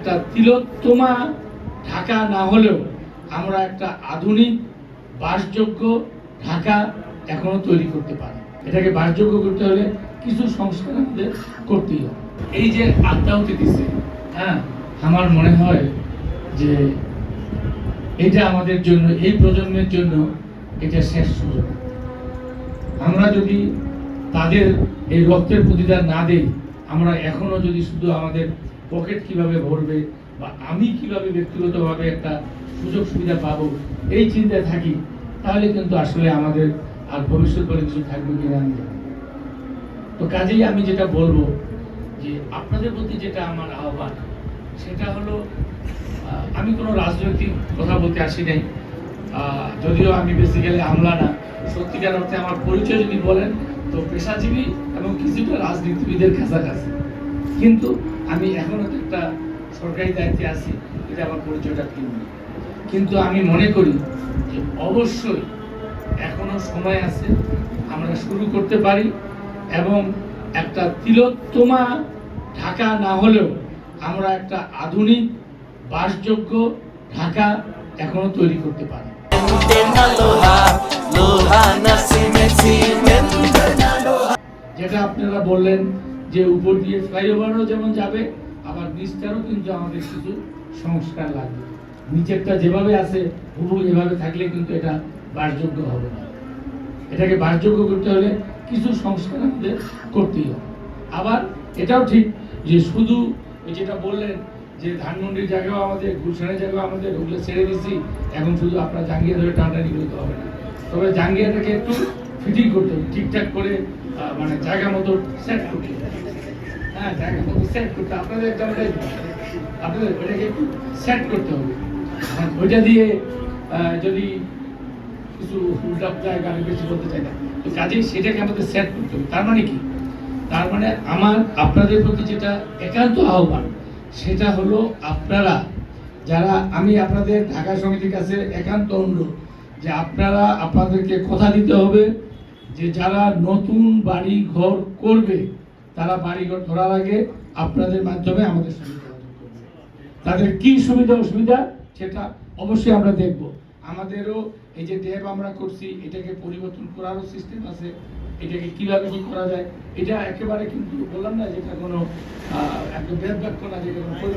একটা তিলোত্তমা ঢাকা না হলেও আমরা একটা আধুনিক বাসযোগ্য ঢাকা এখনো তৈরি করতে পারি। এটাকে বাসযোগ্য করতে হলে কিছু সংস্কার আমাদের করতেই হবে। এই যে আড্ডাউতি দিচ্ছে, আমার মনে হয় যে এটা আমাদের জন্য, এই প্রজন্মের জন্য এটা শেষ সুযোগ। আমরা যদি তাদের এই রক্তের প্রতিদান না দেই, আমরা এখনো যদি শুধু আমাদের পকেট কিভাবে ভরবে বা আমি কিভাবে ব্যক্তিগতভাবে একটা সুযোগ সুবিধা পাবো এই চিন্তায় থাকি, তাহলে কিন্তু আসলে আমাদের আর ভবিষ্যৎ বলে কিছু থাকবে কিনা আমি জানি। তো কাজেই আমি যেটা বলবো যে আপনাদের প্রতি যেটা আমার আহ্বান সেটা হলো, আমি কোনো রাজনৈতিক কথা বলতে আসি নাই, যদিও আমি বেসিক্যালি আমলা না, সত্যিকার অর্থে আমার পরিচয় যদি বলেন তো পেশাজীবী এবং কিছুটা রাজনীতিবিদের কাছাকাছি, কিন্তু আমি এখনো তো একটা সরকারি দায়িত্বে আছি, এটা আমার পরিচয়টা ভিন্ন। কিন্তু আমি মনে করি যে অবশ্যই এখনো সময় আছে, আমরা শুরু করতে পারি এবং একটা তিলোত্তমা ঢাকা না হলেও আমরা একটা আধুনিক বাসযোগ্য ঢাকা এখনো তৈরি করতে পারি। যেটা আপনারা বললেন যে উপর দিয়ে ফ্লাইওভারও যেমন যাবে, আবার নিচটারও কিন্তু আমাদের কিছু সংস্কার লাগবে। নিচেরটা যেভাবে আছে হুবহু এভাবে থাকলে কিন্তু এটা বাসযোগ্য হবে না। এটাকে বাসযোগ্য করতে হলে কিছু সংস্কার আমাদের করতেই হবে। আবার এটাও ঠিক যে শুধু যেটা বললেন যে ধানমন্ডির জায়গাও আমাদের, গুলশানের জায়গাও আমাদের, ওগুলো ছেড়ে দিচ্ছি, এখন শুধু আপনার জাঙ্গিয়া ধরে টানাটানি করতে হবে না। তবে জাঙ্গিয়াটাকে একটু ফিটিং করতে হবে, ঠিকঠাক করে মানে জায়গা মতো সেট করতে হবে। জায়গা মতো সেট করতে আপনাদের আপনাদের ওইটাকে একটু সেট করতে হবে। ওইটা দিয়ে যদি কিছু উল্টা জায়গা আমি বেশি বলতে চাই না, তো কাজেই সেটাকে আমাদের সেট করতে হবে। তার মানে কি? তার মানে আমার আপনাদের প্রতি যেটা একান্ত আহ্বান সেটা হলো, আপনারা যারা, আমি আপনাদের ঢাকা সমিতির কাছে একান্ত অনুরোধ যে আপনারা আপনাদেরকে কথা দিতে হবে যে যারা নতুন বাড়ি ঘর করবে তারা বাড়ি ঘর ধরার আগে আপনাদের মাধ্যমে আমাদের সঙ্গে যোগাযোগ করবে। তাদের কি সুবিধা অসুবিধা সেটা অবশ্যই আমরা দেখব। আমাদেরও এই যে ট্যাব আমরা করছি, এটাকে পরিবর্তন করারও সিস্টেম আছে, এটাকে কিভাবে কি করা যায়, এটা একেবারে কিন্তু বললাম না যেটা কোনো একদম বেদ বাক্য না, যেটা কোনো